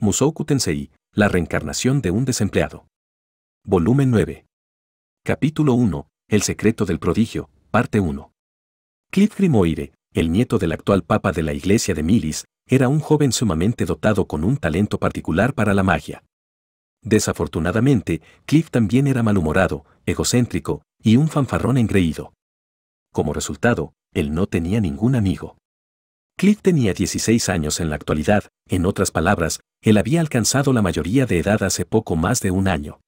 Mushoku Tensei, la reencarnación de un desempleado. Volumen 9. Capítulo 1, El secreto del prodigio, parte 1. Cliff Grimoire, el nieto del actual papa de la iglesia de Milis, era un joven sumamente dotado con un talento particular para la magia. Desafortunadamente, Cliff también era malhumorado, egocéntrico, y un fanfarrón engreído. Como resultado, él no tenía ningún amigo. Cliff tenía 16 años en la actualidad, en otras palabras, él había alcanzado la mayoría de edad hace poco más de un año.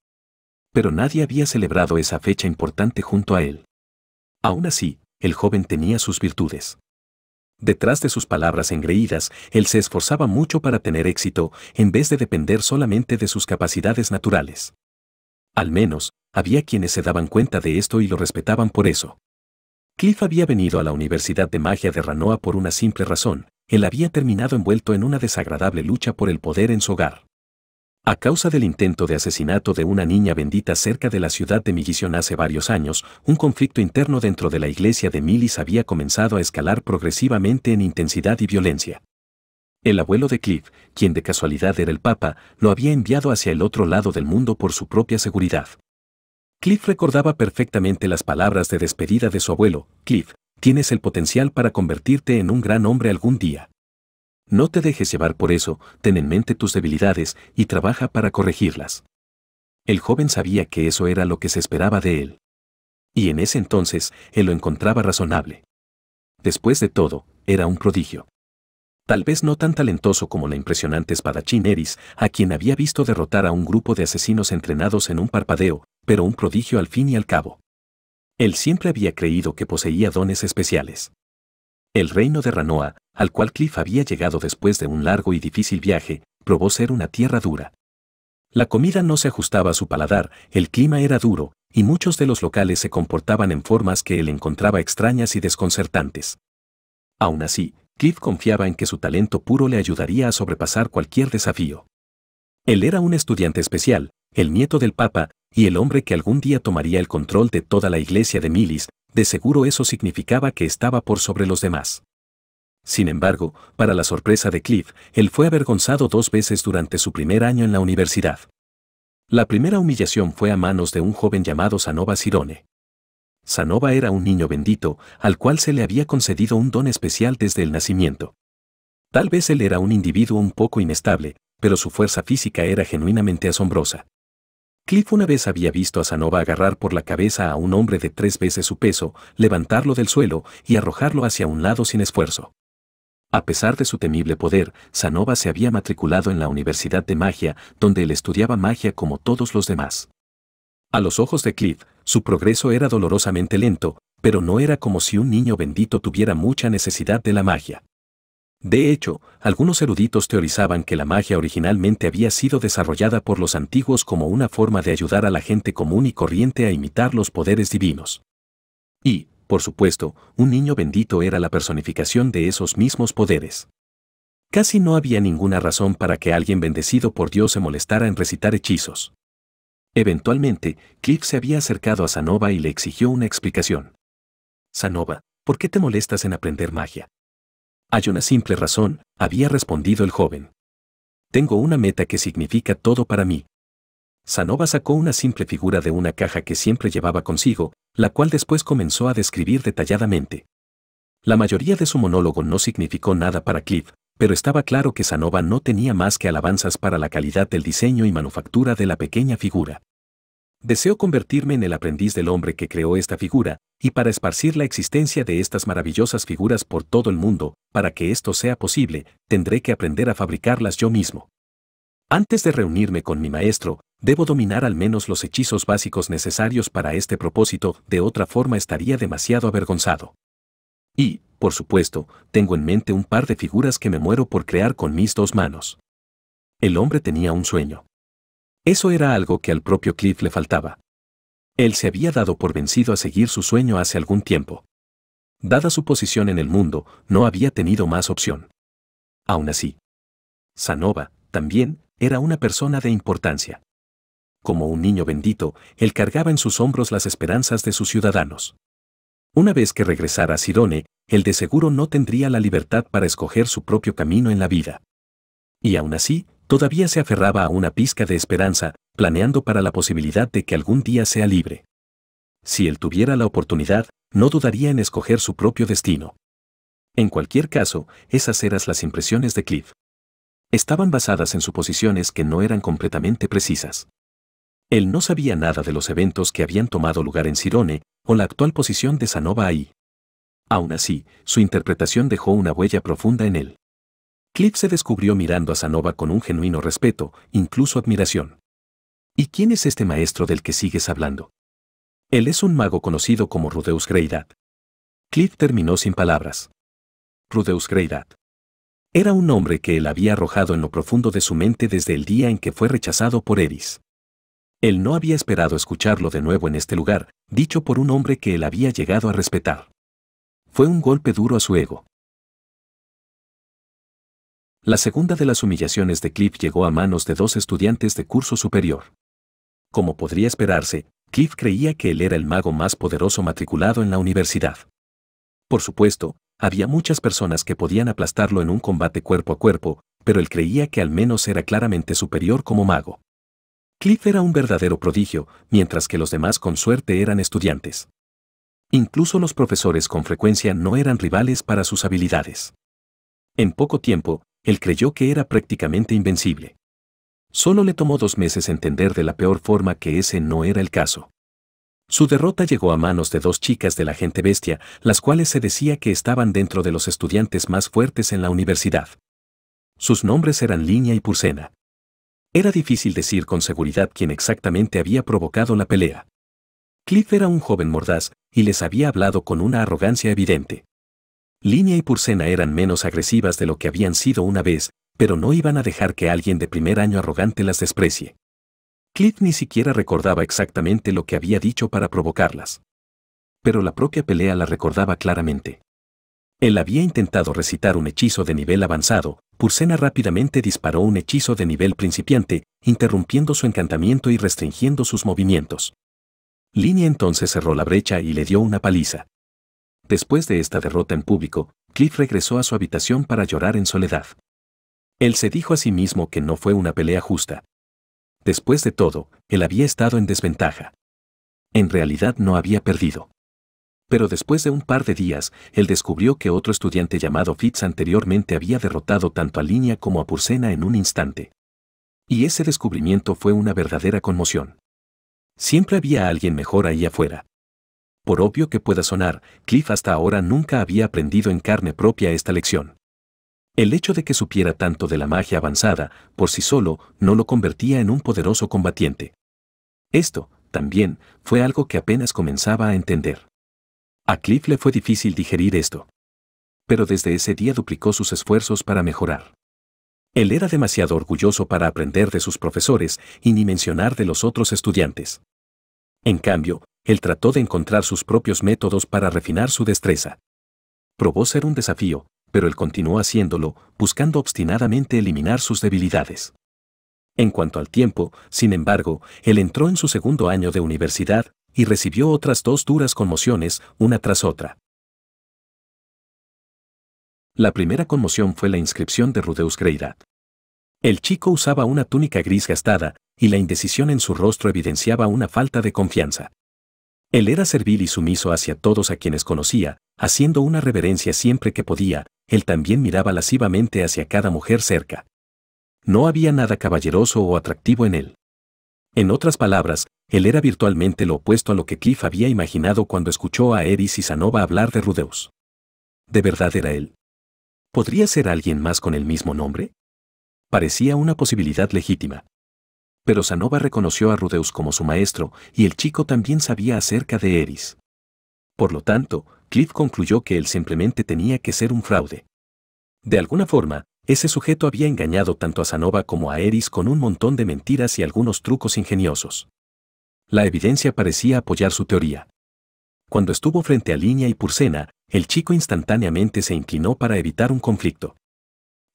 Pero nadie había celebrado esa fecha importante junto a él. Aún así, el joven tenía sus virtudes. Detrás de sus palabras engreídas, él se esforzaba mucho para tener éxito, en vez de depender solamente de sus capacidades naturales. Al menos, había quienes se daban cuenta de esto y lo respetaban por eso. Cliff había venido a la Universidad de Magia de Ranoa por una simple razón: él había terminado envuelto en una desagradable lucha por el poder en su hogar. A causa del intento de asesinato de una niña bendita cerca de la ciudad de Migision hace varios años, un conflicto interno dentro de la iglesia de Milis había comenzado a escalar progresivamente en intensidad y violencia. El abuelo de Cliff, quien de casualidad era el papa, lo había enviado hacia el otro lado del mundo por su propia seguridad. Cliff recordaba perfectamente las palabras de despedida de su abuelo: Cliff, tienes el potencial para convertirte en un gran hombre algún día. No te dejes llevar por eso, ten en mente tus debilidades y trabaja para corregirlas. El joven sabía que eso era lo que se esperaba de él. Y en ese entonces, él lo encontraba razonable. Después de todo, era un prodigio. Tal vez no tan talentoso como la impresionante espadachín Eris, a quien había visto derrotar a un grupo de asesinos entrenados en un parpadeo, pero un prodigio al fin y al cabo. Él siempre había creído que poseía dones especiales. El reino de Ranoa, al cual Cliff había llegado después de un largo y difícil viaje, probó ser una tierra dura. La comida no se ajustaba a su paladar, el clima era duro, y muchos de los locales se comportaban en formas que él encontraba extrañas y desconcertantes. Aún así, Cliff confiaba en que su talento puro le ayudaría a sobrepasar cualquier desafío. Él era un estudiante especial, el nieto del papa, y el hombre que algún día tomaría el control de toda la iglesia de Milis. De seguro eso significaba que estaba por sobre los demás. Sin embargo, para la sorpresa de Cliff, él fue avergonzado 2 veces durante su primer año en la universidad. La primera humillación fue a manos de un joven llamado Sanova Sirone. Sanova era un niño bendito, al cual se le había concedido un don especial desde el nacimiento. Tal vez él era un individuo un poco inestable, pero su fuerza física era genuinamente asombrosa. Cliff una vez había visto a Sanova agarrar por la cabeza a un hombre de 3 veces su peso, levantarlo del suelo y arrojarlo hacia un lado sin esfuerzo. A pesar de su temible poder, Sanova se había matriculado en la Universidad de Magia, donde él estudiaba magia como todos los demás. A los ojos de Cliff, su progreso era dolorosamente lento, pero no era como si un niño bendito tuviera mucha necesidad de la magia. De hecho, algunos eruditos teorizaban que la magia originalmente había sido desarrollada por los antiguos como una forma de ayudar a la gente común y corriente a imitar los poderes divinos. Y, por supuesto, un niño bendito era la personificación de esos mismos poderes. Casi no había ninguna razón para que alguien bendecido por Dios se molestara en recitar hechizos. Eventualmente, Cliff se había acercado a Sanova y le exigió una explicación. Sanova, ¿por qué te molestas en aprender magia? Hay una simple razón, había respondido el joven. Tengo una meta que significa todo para mí. Sanova sacó una simple figura de una caja que siempre llevaba consigo, la cual después comenzó a describir detalladamente. La mayoría de su monólogo no significó nada para Cliff, pero estaba claro que Sanova no tenía más que alabanzas para la calidad del diseño y manufactura de la pequeña figura. Deseo convertirme en el aprendiz del hombre que creó esta figura, y para esparcir la existencia de estas maravillosas figuras por todo el mundo, para que esto sea posible, tendré que aprender a fabricarlas yo mismo. Antes de reunirme con mi maestro, debo dominar al menos los hechizos básicos necesarios para este propósito, de otra forma estaría demasiado avergonzado. Y, por supuesto, tengo en mente un par de figuras que me muero por crear con mis 2 manos. El hombre tenía un sueño. Eso era algo que al propio Cliff le faltaba. Él se había dado por vencido a seguir su sueño hace algún tiempo. Dada su posición en el mundo, no había tenido más opción. Aún así, Sanova, también, era una persona de importancia. Como un niño bendito, él cargaba en sus hombros las esperanzas de sus ciudadanos. Una vez que regresara a Sirone, él de seguro no tendría la libertad para escoger su propio camino en la vida. Y aún así, todavía se aferraba a una pizca de esperanza, planeando para la posibilidad de que algún día sea libre. Si él tuviera la oportunidad, no dudaría en escoger su propio destino. En cualquier caso, esas eran las impresiones de Cliff. Estaban basadas en suposiciones que no eran completamente precisas. Él no sabía nada de los eventos que habían tomado lugar en Cirone, o la actual posición de Sanova ahí. Aún así, su interpretación dejó una huella profunda en él. Cliff se descubrió mirando a Sanova con un genuino respeto, incluso admiración. ¿Y quién es este maestro del que sigues hablando? Él es un mago conocido como Rudeus Greydat. Cliff terminó sin palabras. Rudeus Greydat. Era un nombre que él había arrojado en lo profundo de su mente desde el día en que fue rechazado por Eris. Él no había esperado escucharlo de nuevo en este lugar, dicho por un hombre que él había llegado a respetar. Fue un golpe duro a su ego. La segunda de las humillaciones de Cliff llegó a manos de dos estudiantes de curso superior. Como podría esperarse, Cliff creía que él era el mago más poderoso matriculado en la universidad. Por supuesto, había muchas personas que podían aplastarlo en un combate cuerpo a cuerpo, pero él creía que al menos era claramente superior como mago. Cliff era un verdadero prodigio, mientras que los demás con suerte eran estudiantes. Incluso los profesores con frecuencia no eran rivales para sus habilidades. En poco tiempo, él creyó que era prácticamente invencible. Solo le tomó 2 meses entender de la peor forma que ese no era el caso. Su derrota llegó a manos de 2 chicas de la gente bestia, las cuales se decía que estaban dentro de los estudiantes más fuertes en la universidad. Sus nombres eran Linia y Purcena. Era difícil decir con seguridad quién exactamente había provocado la pelea. Cliff era un joven mordaz, y les había hablado con una arrogancia evidente. Linia y Purcena eran menos agresivas de lo que habían sido una vez, pero no iban a dejar que alguien de primer año arrogante las desprecie. Cliff ni siquiera recordaba exactamente lo que había dicho para provocarlas. Pero la propia pelea la recordaba claramente. Él había intentado recitar un hechizo de nivel avanzado, Purcena rápidamente disparó un hechizo de nivel principiante, interrumpiendo su encantamiento y restringiendo sus movimientos. Linia entonces cerró la brecha y le dio una paliza. Después de esta derrota en público, Cliff regresó a su habitación para llorar en soledad. Él se dijo a sí mismo que no fue una pelea justa. Después de todo, él había estado en desventaja. En realidad no había perdido. Pero después de un par de días, él descubrió que otro estudiante llamado Fitz anteriormente había derrotado tanto a Linia como a Purcena en un instante. Y ese descubrimiento fue una verdadera conmoción. Siempre había alguien mejor ahí afuera. Por obvio que pueda sonar, Cliff hasta ahora nunca había aprendido en carne propia esta lección. El hecho de que supiera tanto de la magia avanzada, por sí solo, no lo convertía en un poderoso combatiente. Esto, también, fue algo que apenas comenzaba a entender. A Cliff le fue difícil digerir esto. Pero desde ese día duplicó sus esfuerzos para mejorar. Él era demasiado orgulloso para aprender de sus profesores y ni mencionar de los otros estudiantes. En cambio, él trató de encontrar sus propios métodos para refinar su destreza. Probó ser un desafío, pero él continuó haciéndolo, buscando obstinadamente eliminar sus debilidades. En cuanto al tiempo, sin embargo, él entró en su segundo año de universidad y recibió otras 2 duras conmociones, una tras otra. La primera conmoción fue la inscripción de Rudeus Greydat. El chico usaba una túnica gris gastada, y la indecisión en su rostro evidenciaba una falta de confianza. Él era servil y sumiso hacia todos a quienes conocía, haciendo una reverencia siempre que podía. Él también miraba lascivamente hacia cada mujer cerca. No había nada caballeroso o atractivo en él. En otras palabras, él era virtualmente lo opuesto a lo que Cliff había imaginado cuando escuchó a Eris y Sanova hablar de Rudeus. ¿De verdad era él? ¿Podría ser alguien más con el mismo nombre? Parecía una posibilidad legítima. Pero Sanova reconoció a Rudeus como su maestro, y el chico también sabía acerca de Eris. Por lo tanto, Cliff concluyó que él simplemente tenía que ser un fraude. De alguna forma, ese sujeto había engañado tanto a Sanova como a Eris con un montón de mentiras y algunos trucos ingeniosos. La evidencia parecía apoyar su teoría. Cuando estuvo frente a Linia y Purcena, el chico instantáneamente se inclinó para evitar un conflicto.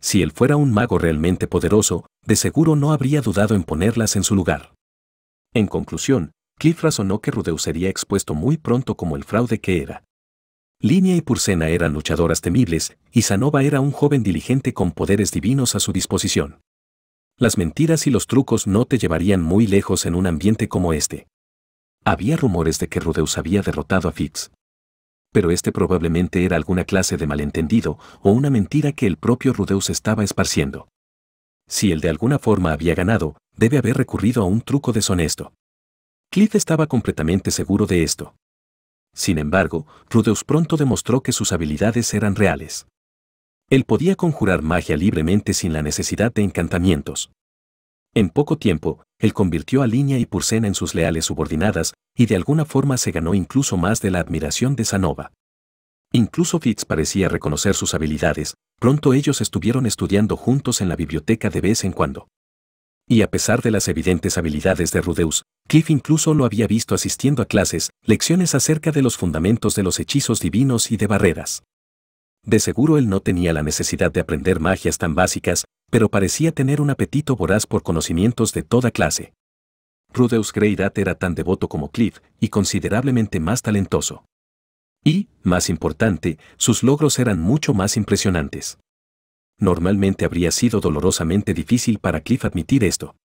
Si él fuera un mago realmente poderoso, de seguro no habría dudado en ponerlas en su lugar. En conclusión, Cliff razonó que Rudeus sería expuesto muy pronto como el fraude que era. Linia y Purcena eran luchadoras temibles, y Sanova era un joven diligente con poderes divinos a su disposición. Las mentiras y los trucos no te llevarían muy lejos en un ambiente como este. Había rumores de que Rudeus había derrotado a Fitz. Pero este probablemente era alguna clase de malentendido o una mentira que el propio Rudeus estaba esparciendo. Si él de alguna forma había ganado, debe haber recurrido a un truco deshonesto. Cliff estaba completamente seguro de esto. Sin embargo, Rudeus pronto demostró que sus habilidades eran reales. Él podía conjurar magia libremente sin la necesidad de encantamientos. En poco tiempo, él convirtió a Linia y Pursena en sus leales subordinadas, y de alguna forma se ganó incluso más de la admiración de Sanova. Incluso Fitz parecía reconocer sus habilidades, pronto ellos estuvieron estudiando juntos en la biblioteca de vez en cuando. Y a pesar de las evidentes habilidades de Rudeus, Cliff incluso lo había visto asistiendo a clases, lecciones acerca de los fundamentos de los hechizos divinos y de barreras. De seguro él no tenía la necesidad de aprender magias tan básicas, pero parecía tener un apetito voraz por conocimientos de toda clase. Rudeus Greyrat era tan devoto como Cliff, y considerablemente más talentoso. Y, más importante, sus logros eran mucho más impresionantes. Normalmente habría sido dolorosamente difícil para Cliff admitir esto.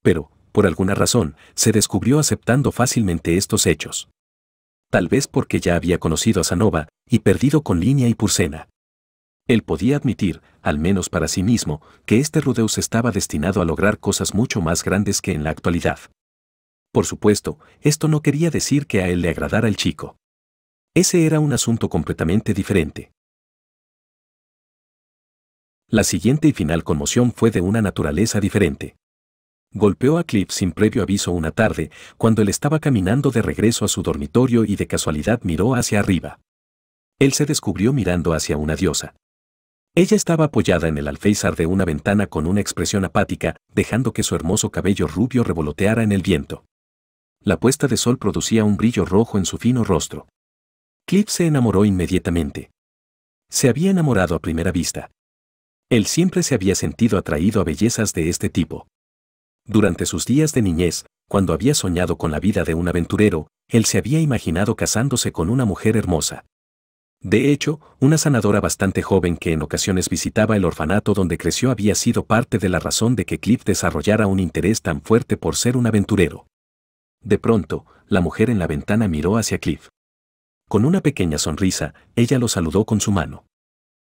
Pero, por alguna razón, se descubrió aceptando fácilmente estos hechos. Tal vez porque ya había conocido a Sanova y perdido con Linia y Pursena. Él podía admitir, al menos para sí mismo, que este Rudeus estaba destinado a lograr cosas mucho más grandes que en la actualidad. Por supuesto, esto no quería decir que a él le agradara el chico. Ese era un asunto completamente diferente. La siguiente y final conmoción fue de una naturaleza diferente. Golpeó a Cliff sin previo aviso una tarde, cuando él estaba caminando de regreso a su dormitorio y de casualidad miró hacia arriba. Él se descubrió mirando hacia una diosa. Ella estaba apoyada en el alféizar de una ventana con una expresión apática, dejando que su hermoso cabello rubio revoloteara en el viento. La puesta de sol producía un brillo rojo en su fino rostro. Cliff se enamoró inmediatamente. Se había enamorado a primera vista. Él siempre se había sentido atraído a bellezas de este tipo. Durante sus días de niñez, cuando había soñado con la vida de un aventurero, él se había imaginado casándose con una mujer hermosa. De hecho, una sanadora bastante joven que en ocasiones visitaba el orfanato donde creció había sido parte de la razón de que Cliff desarrollara un interés tan fuerte por ser un aventurero. De pronto, la mujer en la ventana miró hacia Cliff. Con una pequeña sonrisa, ella lo saludó con su mano.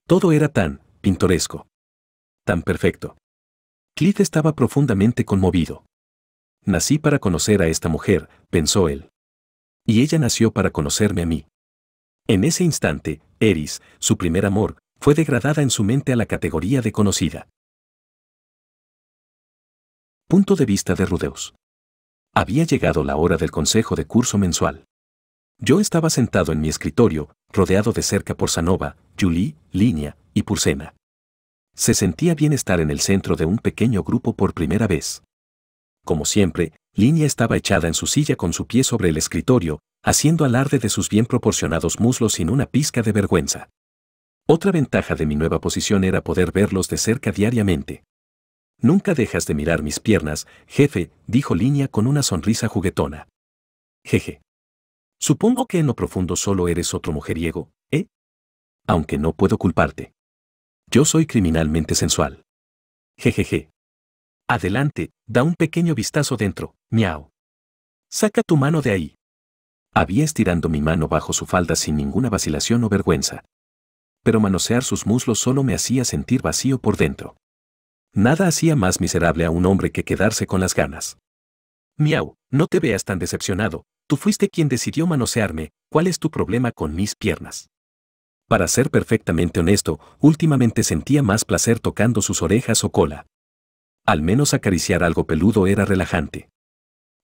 Todo era tan pintoresco, tan perfecto. Cliff estaba profundamente conmovido. Nací para conocer a esta mujer, pensó él. Y ella nació para conocerme a mí. En ese instante, Eris, su primer amor, fue degradada en su mente a la categoría de conocida. Punto de vista de Rudeus. Había llegado la hora del consejo de curso mensual. Yo estaba sentado en mi escritorio, rodeado de cerca por Sanova, Julie, Linia y Pursena. Se sentía bien estar en el centro de un pequeño grupo por primera vez. Como siempre, Linia estaba echada en su silla con su pie sobre el escritorio, haciendo alarde de sus bien proporcionados muslos sin una pizca de vergüenza. Otra ventaja de mi nueva posición era poder verlos de cerca diariamente. Nunca dejas de mirar mis piernas, jefe, dijo Linia con una sonrisa juguetona. Jeje. Supongo que en lo profundo solo eres otro mujeriego, ¿eh? Aunque no puedo culparte. Yo soy criminalmente sensual. Jejeje. Adelante, da un pequeño vistazo dentro, miau. Saca tu mano de ahí. Había estirando mi mano bajo su falda sin ninguna vacilación o vergüenza. Pero manosear sus muslos solo me hacía sentir vacío por dentro. Nada hacía más miserable a un hombre que quedarse con las ganas. Miau, no te veas tan decepcionado, tú fuiste quien decidió manosearme, ¿cuál es tu problema con mis piernas? Para ser perfectamente honesto, últimamente sentía más placer tocando sus orejas o cola. Al menos acariciar algo peludo era relajante.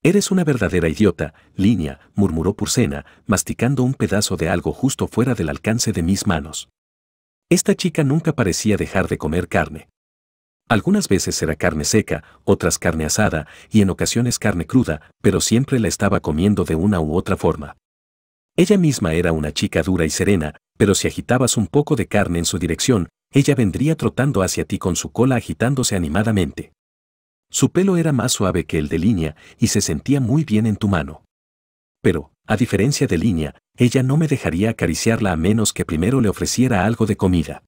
Eres una verdadera idiota, Linia, murmuró Pursena, masticando un pedazo de algo justo fuera del alcance de mis manos. Esta chica nunca parecía dejar de comer carne. Algunas veces era carne seca, otras carne asada, y en ocasiones carne cruda, pero siempre la estaba comiendo de una u otra forma. Ella misma era una chica dura y serena, pero si agitabas un poco de carne en su dirección, ella vendría trotando hacia ti con su cola agitándose animadamente. Su pelo era más suave que el de Linia y se sentía muy bien en tu mano. Pero, a diferencia de Linia, ella no me dejaría acariciarla a menos que primero le ofreciera algo de comida.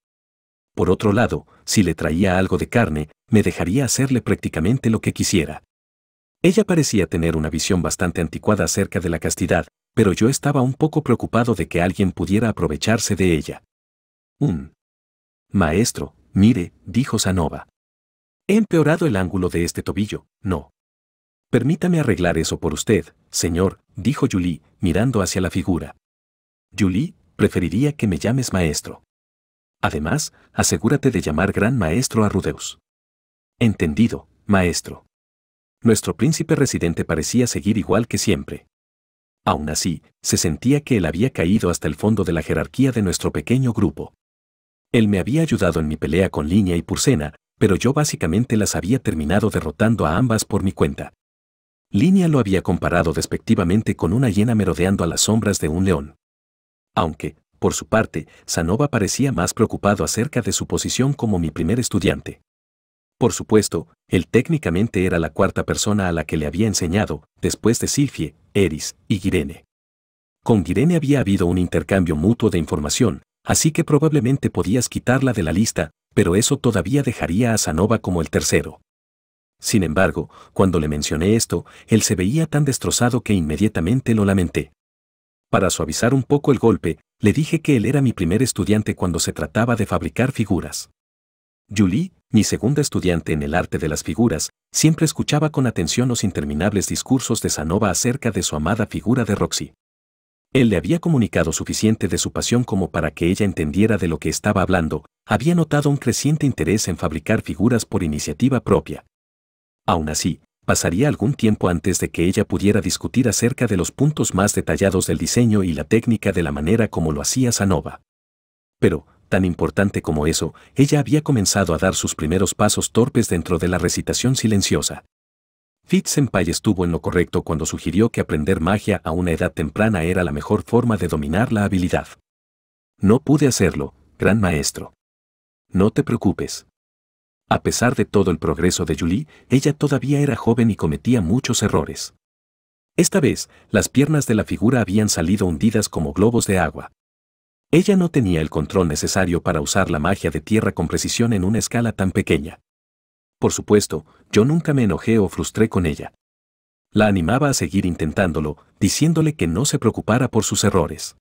por otro lado, si le traía algo de carne, me dejaría hacerle prácticamente lo que quisiera. Ella parecía tener una visión bastante anticuada acerca de la castidad, pero yo estaba un poco preocupado de que alguien pudiera aprovecharse de ella. Maestro, mire, dijo Sanova. He empeorado el ángulo de este tobillo, no. Permítame arreglar eso por usted, señor, dijo Julie, mirando hacia la figura. Julie, preferiría que me llames maestro. Además, asegúrate de llamar gran maestro a Rudeus. Entendido, maestro. Nuestro príncipe residente parecía seguir igual que siempre. Aún así, se sentía que él había caído hasta el fondo de la jerarquía de nuestro pequeño grupo. Él me había ayudado en mi pelea con Linia y Purcena, pero yo básicamente las había terminado derrotando a ambas por mi cuenta. Linia lo había comparado despectivamente con una hiena merodeando a las sombras de un león. Aunque, por su parte, Sanova parecía más preocupado acerca de su posición como mi primer estudiante. Por supuesto, él técnicamente era la cuarta persona a la que le había enseñado, después de Silfie, Eris y Girene. Con Girene había habido un intercambio mutuo de información, así que probablemente podías quitarla de la lista, pero eso todavía dejaría a Sanova como el tercero. Sin embargo, cuando le mencioné esto, él se veía tan destrozado que inmediatamente lo lamenté. Para suavizar un poco el golpe, le dije que él era mi primer estudiante cuando se trataba de fabricar figuras. Julie, mi segunda estudiante en el arte de las figuras, siempre escuchaba con atención los interminables discursos de Sanova acerca de su amada figura de Roxy. Él le había comunicado suficiente de su pasión como para que ella entendiera de lo que estaba hablando, había notado un creciente interés en fabricar figuras por iniciativa propia. Aún así, pasaría algún tiempo antes de que ella pudiera discutir acerca de los puntos más detallados del diseño y la técnica de la manera como lo hacía Sanova. Pero, tan importante como eso, ella había comenzado a dar sus primeros pasos torpes dentro de la recitación silenciosa. Fitz-Senpai estuvo en lo correcto cuando sugirió que aprender magia a una edad temprana era la mejor forma de dominar la habilidad. No pude hacerlo, gran maestro. No te preocupes. A pesar de todo el progreso de Julie, ella todavía era joven y cometía muchos errores. Esta vez, las piernas de la figura habían salido hundidas como globos de agua. Ella no tenía el control necesario para usar la magia de tierra con precisión en una escala tan pequeña. Por supuesto, yo nunca me enojé o frustré con ella. La animaba a seguir intentándolo, diciéndole que no se preocupara por sus errores.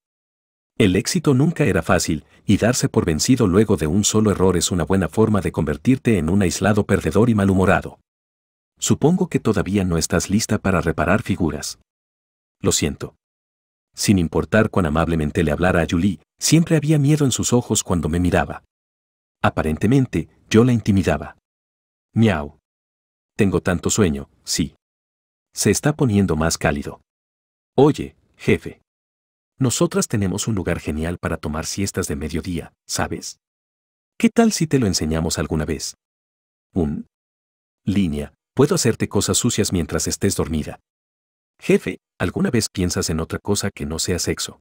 El éxito nunca era fácil, y darse por vencido luego de un solo error es una buena forma de convertirte en un aislado perdedor y malhumorado. Supongo que todavía no estás lista para reparar figuras. Lo siento. Sin importar cuán amablemente le hablara a Julie, siempre había miedo en sus ojos cuando me miraba. Aparentemente, yo la intimidaba. Miau. Tengo tanto sueño, sí. Se está poniendo más cálido. Oye, jefe. Nosotras tenemos un lugar genial para tomar siestas de mediodía, ¿sabes? ¿Qué tal si te lo enseñamos alguna vez? Línea, puedo hacerte cosas sucias mientras estés dormida. Jefe, ¿alguna vez piensas en otra cosa que no sea sexo?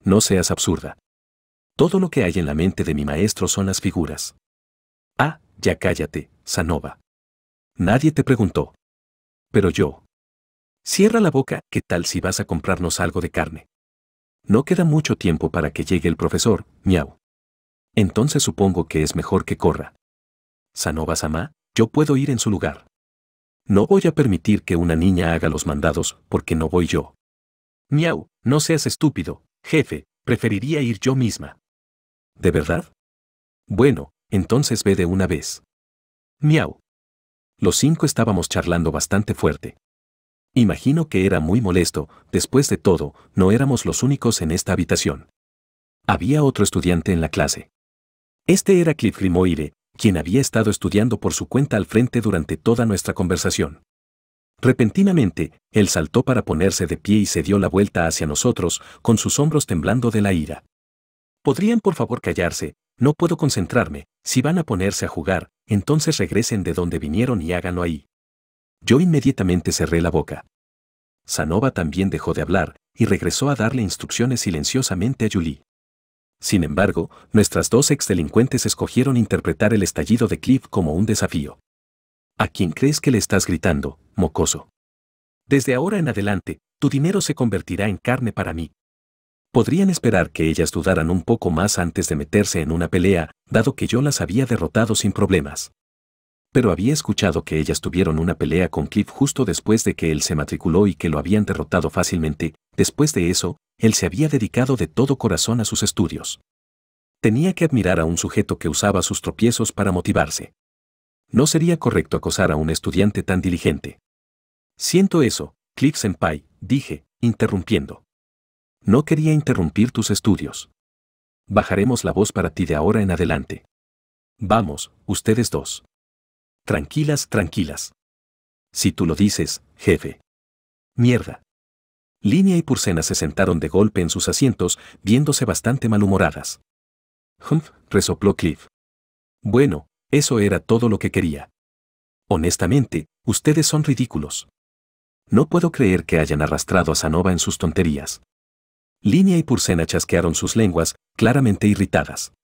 No seas absurda. Todo lo que hay en la mente de mi maestro son las figuras. Ah, ya cállate, Sanova. Nadie te preguntó. Pero yo. Cierra la boca, ¿qué tal si vas a comprarnos algo de carne? No queda mucho tiempo para que llegue el profesor, miau. Entonces supongo que es mejor que corra. Sanova-sama, yo puedo ir en su lugar. No voy a permitir que una niña haga los mandados porque no voy yo. Miau, no seas estúpido, jefe, preferiría ir yo misma. ¿De verdad? Bueno, entonces ve de una vez. Miau. Los 5 estábamos charlando bastante fuerte. Imagino que era muy molesto, después de todo, no éramos los únicos en esta habitación. Había otro estudiante en la clase. Este era Cliff Grimoire, quien había estado estudiando por su cuenta al frente durante toda nuestra conversación. Repentinamente, él saltó para ponerse de pie y se dio la vuelta hacia nosotros, con sus hombros temblando de la ira. ¿Podrían por favor callarse? No puedo concentrarme. Si van a ponerse a jugar, entonces regresen de donde vinieron y háganlo ahí. Yo inmediatamente cerré la boca. Sanova también dejó de hablar, y regresó a darle instrucciones silenciosamente a Julie. Sin embargo, nuestras 2 exdelincuentes escogieron interpretar el estallido de Cliff como un desafío. ¿A quién crees que le estás gritando, mocoso? Desde ahora en adelante, tu dinero se convertirá en carne para mí. Podrían esperar que ellas dudaran un poco más antes de meterse en una pelea, dado que yo las había derrotado sin problemas. Pero había escuchado que ellas tuvieron una pelea con Cliff justo después de que él se matriculó y que lo habían derrotado fácilmente. Después de eso, él se había dedicado de todo corazón a sus estudios. Tenía que admirar a un sujeto que usaba sus tropiezos para motivarse. No sería correcto acosar a un estudiante tan diligente. Siento eso, Cliff-senpai, dije, interrumpiendo. No quería interrumpir tus estudios. Bajaremos la voz para ti de ahora en adelante. Vamos, ustedes dos. Tranquilas, tranquilas. Si tú lo dices, jefe. Mierda. Línea y Purcena se sentaron de golpe en sus asientos, viéndose bastante malhumoradas. Resopló Cliff. Bueno, eso era todo lo que quería. Honestamente, ustedes son ridículos. No puedo creer que hayan arrastrado a Sanova en sus tonterías. Línea y Purcena chasquearon sus lenguas, claramente irritadas.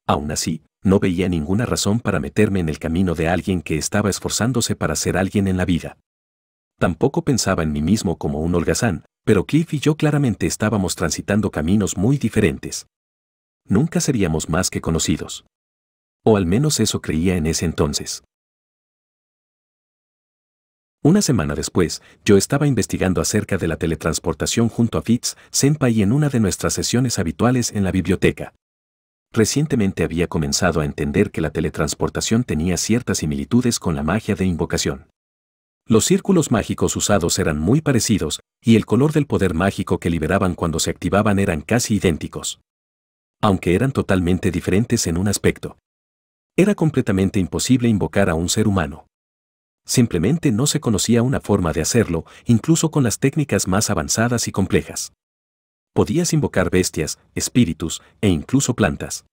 Aún así, no veía ninguna razón para meterme en el camino de alguien que estaba esforzándose para ser alguien en la vida. Tampoco pensaba en mí mismo como un holgazán, pero Cliff y yo claramente estábamos transitando caminos muy diferentes. Nunca seríamos más que conocidos. O al menos eso creía en ese entonces. Una semana después, yo estaba investigando acerca de la teletransportación junto a Fitz-senpai en una de nuestras sesiones habituales en la biblioteca. Recientemente había comenzado a entender que la teletransportación tenía ciertas similitudes con la magia de invocación. Los círculos mágicos usados eran muy parecidos, y el color del poder mágico que liberaban cuando se activaban eran casi idénticos. Aunque eran totalmente diferentes en un aspecto. Era completamente imposible invocar a un ser humano. Simplemente no se conocía una forma de hacerlo, incluso con las técnicas más avanzadas y complejas. Podías invocar bestias, espíritus e incluso plantas.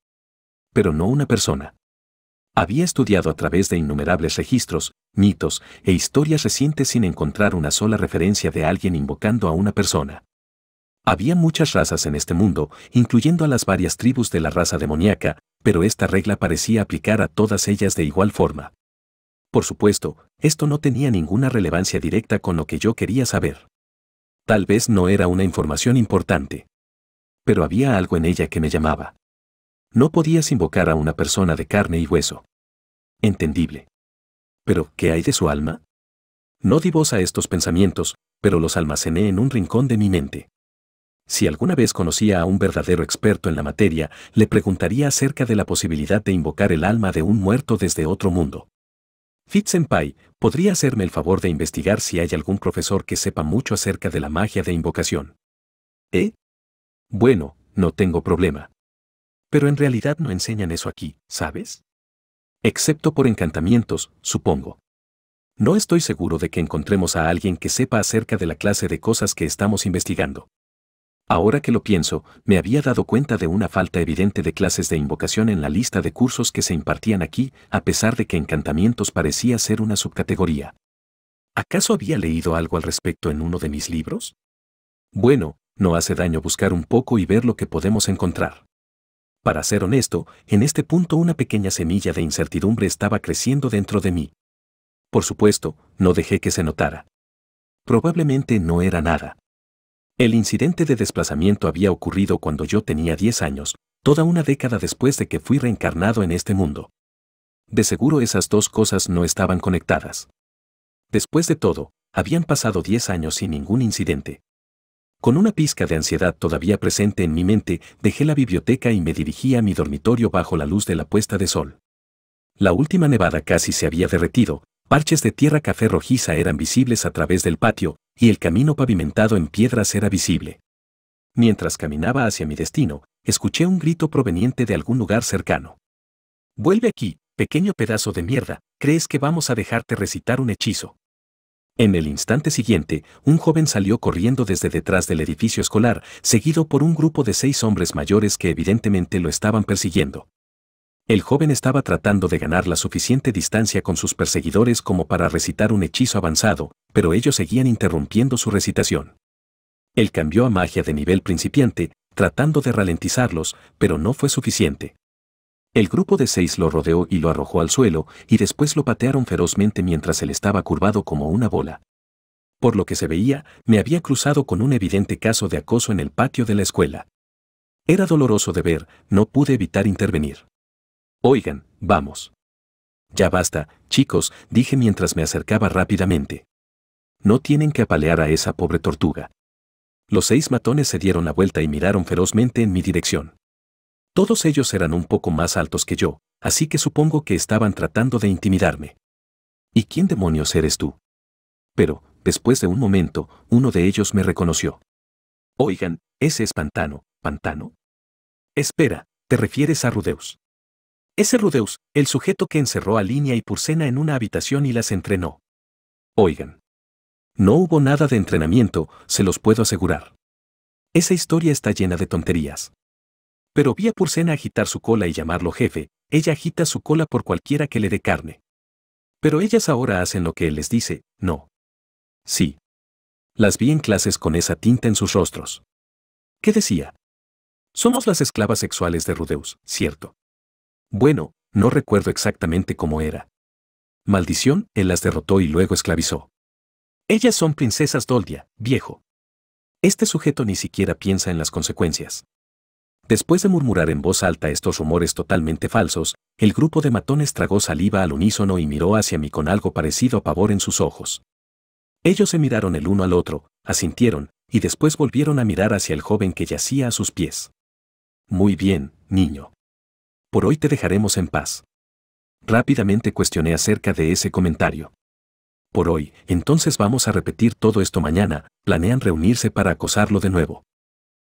Pero no una persona. Había estudiado a través de innumerables registros, mitos e historias recientes sin encontrar una sola referencia de alguien invocando a una persona. Había muchas razas en este mundo, incluyendo a las varias tribus de la raza demoníaca, pero esta regla parecía aplicar a todas ellas de igual forma. Por supuesto, esto no tenía ninguna relevancia directa con lo que yo quería saber. Tal vez no era una información importante. Pero había algo en ella que me llamaba. No podías invocar a una persona de carne y hueso. Entendible. Pero, ¿qué hay de su alma? No di voz a estos pensamientos, pero los almacené en un rincón de mi mente. Si alguna vez conocía a un verdadero experto en la materia, le preguntaría acerca de la posibilidad de invocar el alma de un muerto desde otro mundo. Fitz-senpai, ¿podría hacerme el favor de investigar si hay algún profesor que sepa mucho acerca de la magia de invocación? Bueno, no tengo problema. Pero en realidad no enseñan eso aquí, ¿sabes? Excepto por encantamientos, supongo. No estoy seguro de que encontremos a alguien que sepa acerca de la clase de cosas que estamos investigando. Ahora que lo pienso, me había dado cuenta de una falta evidente de clases de invocación en la lista de cursos que se impartían aquí, a pesar de que encantamientos parecía ser una subcategoría. ¿Acaso había leído algo al respecto en uno de mis libros? Bueno, no hace daño buscar un poco y ver lo que podemos encontrar. Para ser honesto, en este punto una pequeña semilla de incertidumbre estaba creciendo dentro de mí. Por supuesto, no dejé que se notara. Probablemente no era nada. El incidente de desplazamiento había ocurrido cuando yo tenía 10 años, toda una década después de que fui reencarnado en este mundo. De seguro esas dos cosas no estaban conectadas. Después de todo, habían pasado 10 años sin ningún incidente. Con una pizca de ansiedad todavía presente en mi mente, dejé la biblioteca y me dirigí a mi dormitorio bajo la luz de la puesta de sol. La última nevada casi se había derretido, parches de tierra café rojiza eran visibles a través del patio, y el camino pavimentado en piedras era visible. Mientras caminaba hacia mi destino, escuché un grito proveniente de algún lugar cercano. «Vuelve aquí, pequeño pedazo de mierda, ¿crees que vamos a dejarte recitar un hechizo?» En el instante siguiente, un joven salió corriendo desde detrás del edificio escolar, seguido por un grupo de 6 hombres mayores que evidentemente lo estaban persiguiendo. El joven estaba tratando de ganar la suficiente distancia con sus perseguidores como para recitar un hechizo avanzado, pero ellos seguían interrumpiendo su recitación. Él cambió a magia de nivel principiante, tratando de ralentizarlos, pero no fue suficiente. El grupo de 6 lo rodeó y lo arrojó al suelo, y después lo patearon ferozmente mientras él estaba curvado como una bola. Por lo que se veía, me había cruzado con un evidente caso de acoso en el patio de la escuela. Era doloroso de ver, no pude evitar intervenir. Oigan, vamos. Ya basta, chicos, dije mientras me acercaba rápidamente. No tienen que apalear a esa pobre tortuga. Los 6 matones se dieron la vuelta y miraron ferozmente en mi dirección. Todos ellos eran un poco más altos que yo, así que supongo que estaban tratando de intimidarme. ¿Y quién demonios eres tú? Pero, después de un momento, uno de ellos me reconoció. Oigan, ese es Pantano, ¿Pantano? Espera, ¿te refieres a Rudeus? Ese Rudeus, el sujeto que encerró a Linia y Purcena en una habitación y las entrenó. Oigan. No hubo nada de entrenamiento, se los puedo asegurar. Esa historia está llena de tonterías. Pero vi a Purcena agitar su cola y llamarlo jefe, ella agita su cola por cualquiera que le dé carne. Pero ellas ahora hacen lo que él les dice, ¿no? Sí. Las vi en clases con esa tinta en sus rostros. ¿Qué decía? Somos las esclavas sexuales de Rudeus, ¿cierto? Bueno, no recuerdo exactamente cómo era. Maldición, él las derrotó y luego esclavizó. Ellas son princesas Doldia, viejo. Este sujeto ni siquiera piensa en las consecuencias. Después de murmurar en voz alta estos rumores totalmente falsos, el grupo de matones tragó saliva al unísono y miró hacia mí con algo parecido a pavor en sus ojos. Ellos se miraron el uno al otro, asintieron, y después volvieron a mirar hacia el joven que yacía a sus pies. Muy bien, niño. Por hoy te dejaremos en paz. Rápidamente cuestioné acerca de ese comentario. Por hoy, entonces vamos a repetir todo esto mañana, planean reunirse para acosarlo de nuevo.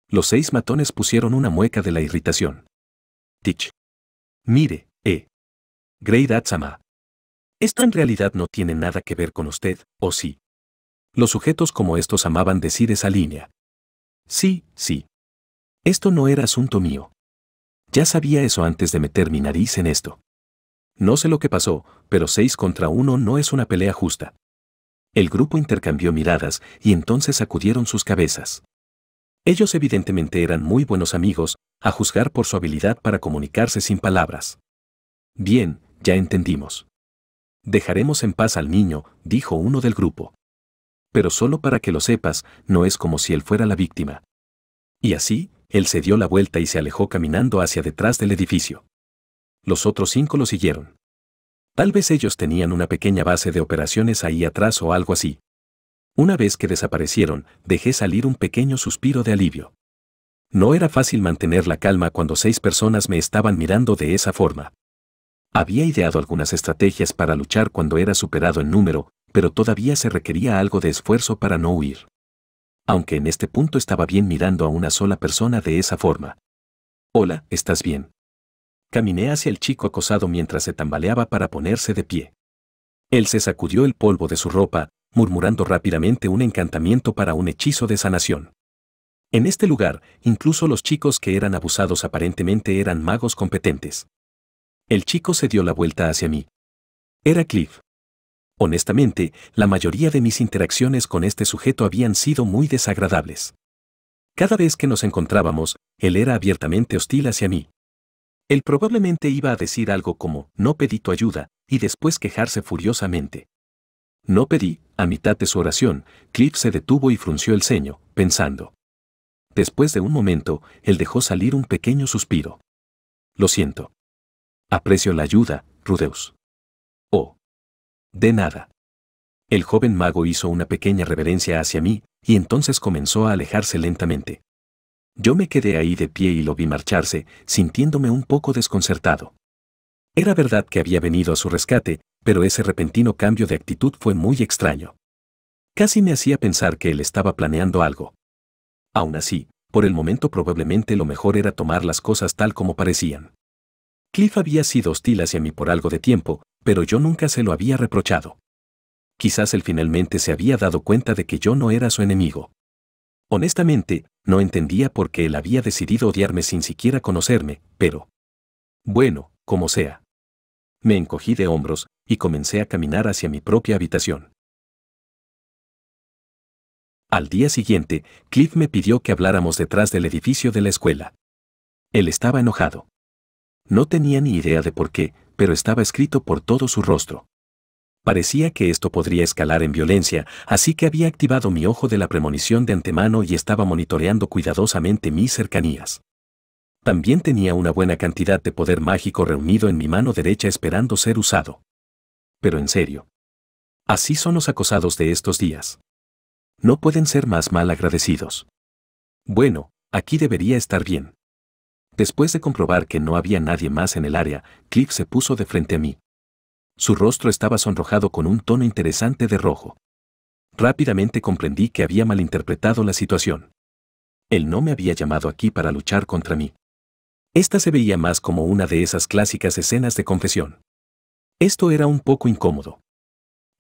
Los 6 matones pusieron una mueca de la irritación. Teach. Mire, Grey Datsama. Esto en realidad no tiene nada que ver con usted, ¿o sí? Los sujetos como estos amaban decir esa línea. Sí, sí. Esto no era asunto mío. Ya sabía eso antes de meter mi nariz en esto. No sé lo que pasó, pero 6 contra 1 no es una pelea justa. El grupo intercambió miradas y entonces sacudieron sus cabezas. Ellos evidentemente eran muy buenos amigos, a juzgar por su habilidad para comunicarse sin palabras. Bien, ya entendimos. Dejaremos en paz al niño, dijo uno del grupo. Pero solo para que lo sepas, no es como si él fuera la víctima. Y así, él se dio la vuelta y se alejó caminando hacia detrás del edificio. Los otros 5 lo siguieron. Tal vez ellos tenían una pequeña base de operaciones ahí atrás o algo así. Una vez que desaparecieron, dejé salir un pequeño suspiro de alivio. No era fácil mantener la calma cuando 6 personas me estaban mirando de esa forma. Había ideado algunas estrategias para luchar cuando era superado en número, pero todavía se requería algo de esfuerzo para no huir. Aunque en este punto estaba bien mirando a una sola persona de esa forma. Hola, ¿estás bien? Caminé hacia el chico acosado mientras se tambaleaba para ponerse de pie. Él se sacudió el polvo de su ropa, murmurando rápidamente un encantamiento para un hechizo de sanación. En este lugar, incluso los chicos que eran abusados aparentemente eran magos competentes. El chico se dio la vuelta hacia mí. Era Cliff. Honestamente, la mayoría de mis interacciones con este sujeto habían sido muy desagradables. Cada vez que nos encontrábamos, él era abiertamente hostil hacia mí. Él probablemente iba a decir algo como, no pedí tu ayuda, y después quejarse furiosamente. No pedí, a mitad de su oración, Cliff se detuvo y frunció el ceño, pensando. Después de un momento, él dejó salir un pequeño suspiro. Lo siento. Aprecio la ayuda, Rudeus. Oh. De nada. El joven mago hizo una pequeña reverencia hacia mí, y entonces comenzó a alejarse lentamente. Yo me quedé ahí de pie y lo vi marcharse, sintiéndome un poco desconcertado. Era verdad que había venido a su rescate, pero ese repentino cambio de actitud fue muy extraño. Casi me hacía pensar que él estaba planeando algo. Aún así, por el momento probablemente lo mejor era tomar las cosas tal como parecían. Cliff había sido hostil hacia mí por algo de tiempo, pero yo nunca se lo había reprochado. Quizás él finalmente se había dado cuenta de que yo no era su enemigo. Honestamente, no entendía por qué él había decidido odiarme sin siquiera conocerme, pero... Bueno, como sea. Me encogí de hombros y comencé a caminar hacia mi propia habitación. Al día siguiente, Cliff me pidió que habláramos detrás del edificio de la escuela. Él estaba enojado. No tenía ni idea de por qué, pero estaba escrito por todo su rostro. Parecía que esto podría escalar en violencia, así que había activado mi ojo de la premonición de antemano y estaba monitoreando cuidadosamente mis cercanías. También tenía una buena cantidad de poder mágico reunido en mi mano derecha esperando ser usado. Pero en serio. Así son los acosados de estos días. No pueden ser más mal agradecidos. Bueno, aquí debería estar bien. Después de comprobar que no había nadie más en el área, Cliff se puso de frente a mí. Su rostro estaba sonrojado con un tono interesante de rojo. Rápidamente comprendí que había malinterpretado la situación. Él no me había llamado aquí para luchar contra mí. Esta se veía más como una de esas clásicas escenas de confesión. Esto era un poco incómodo.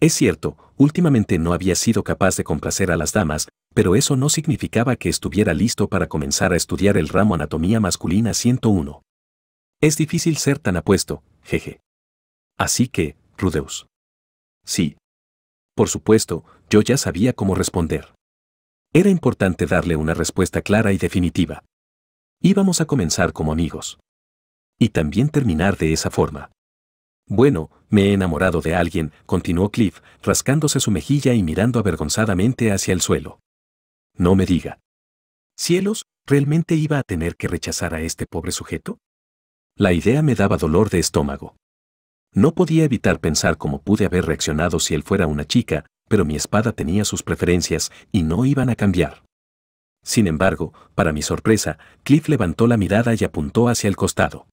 Es cierto, últimamente no había sido capaz de complacer a las damas, pero eso no significaba que estuviera listo para comenzar a estudiar el ramo Anatomía Masculina 101. Es difícil ser tan apuesto, jeje. Así que, Rudeus. Sí. Por supuesto, yo ya sabía cómo responder. Era importante darle una respuesta clara y definitiva. Íbamos a comenzar como amigos. Y también terminar de esa forma. Bueno, me he enamorado de alguien, continuó Cliff, rascándose su mejilla y mirando avergonzadamente hacia el suelo. No me diga. Cielos, ¿realmente iba a tener que rechazar a este pobre sujeto? La idea me daba dolor de estómago. No podía evitar pensar cómo pude haber reaccionado si él fuera una chica, pero mi espada tenía sus preferencias y no iban a cambiar. Sin embargo, para mi sorpresa, Cliff levantó la mirada y apuntó hacia el costado.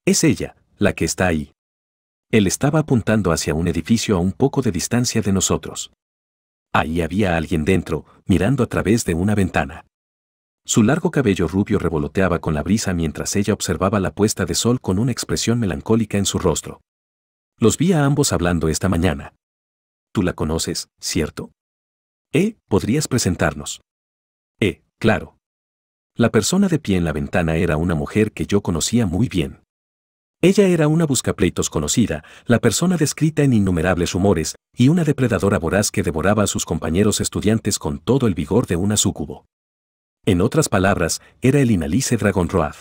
Es ella, la que está ahí. Él estaba apuntando hacia un edificio a un poco de distancia de nosotros. Ahí había alguien dentro, mirando a través de una ventana. Su largo cabello rubio revoloteaba con la brisa mientras ella observaba la puesta de sol con una expresión melancólica en su rostro. Los vi a ambos hablando esta mañana. Tú la conoces, ¿cierto? ¿Podrías presentarnos? Claro. La persona de pie en la ventana era una mujer que yo conocía muy bien. Ella era una buscapleitos conocida, la persona descrita en innumerables rumores, y una depredadora voraz que devoraba a sus compañeros estudiantes con todo el vigor de una súcubo. En otras palabras, era el Inalice Dragonroad.